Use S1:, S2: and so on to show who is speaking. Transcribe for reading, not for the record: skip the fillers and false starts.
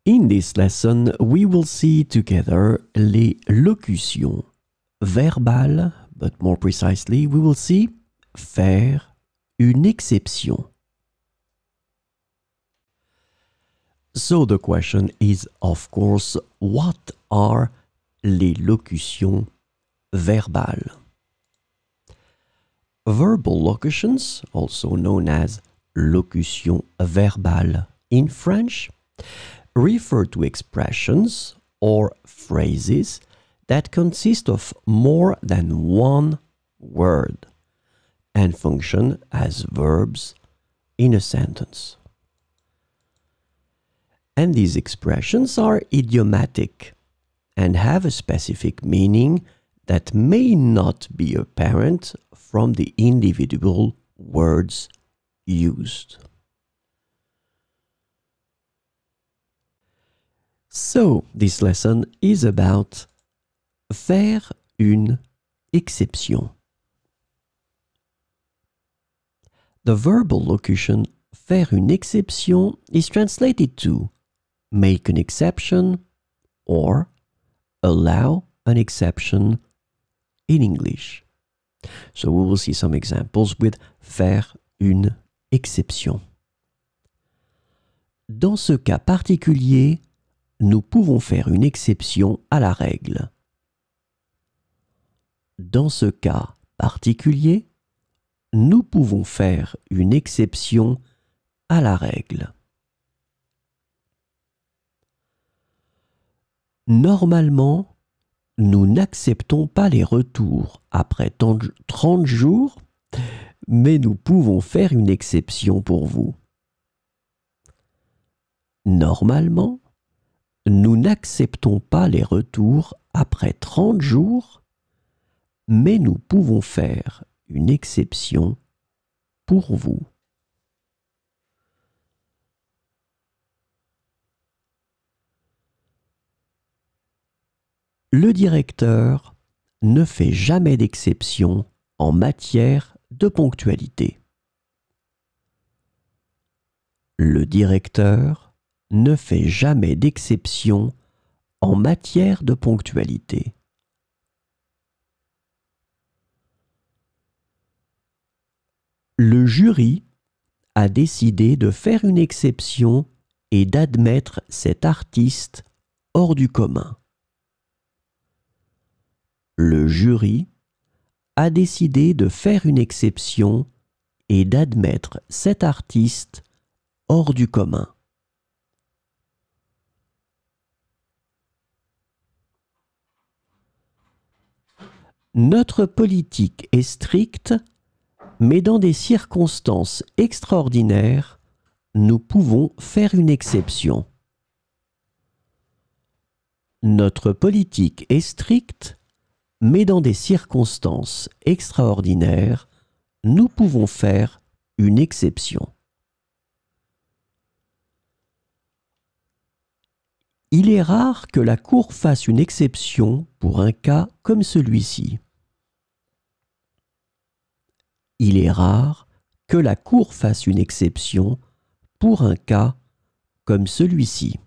S1: In this lesson, we will see together les locutions verbales, but more precisely, we will see faire une exception. So the question is, of course, what are les locutions verbales? Verbal locutions, also known as locutions verbales in French, refer to expressions or phrases that consist of more than one word and function as verbs in a sentence. And these expressions are idiomatic and have a specific meaning that may not be apparent from the individual words used. So, this lesson is about faire une exception. The verbal locution faire une exception is translated to make an exception or allow an exception in English. So we will see some examples with faire une exception. Dans ce cas particulier, nous pouvons faire une exception à la règle. Dans ce cas particulier, nous pouvons faire une exception à la règle. Normalement, nous n'acceptons pas les retours après 30 jours, mais nous pouvons faire une exception pour vous. Normalement, nous n'acceptons pas les retours après 30 jours, mais nous pouvons faire une exception pour vous. Le directeur ne fait jamais d'exception en matière de ponctualité. Le directeur ne fait jamais d'exception en matière de ponctualité. Le jury a décidé de faire une exception et d'admettre cet artiste hors du commun. Le jury a décidé de faire une exception et d'admettre cet artiste hors du commun. Notre politique est stricte, mais dans des circonstances extraordinaires, nous pouvons faire une exception. Notre politique est stricte, mais dans des circonstances extraordinaires, nous pouvons faire une exception. Il est rare que la Cour fasse une exception pour un cas comme celui-ci. Il est rare que la Cour fasse une exception pour un cas comme celui-ci.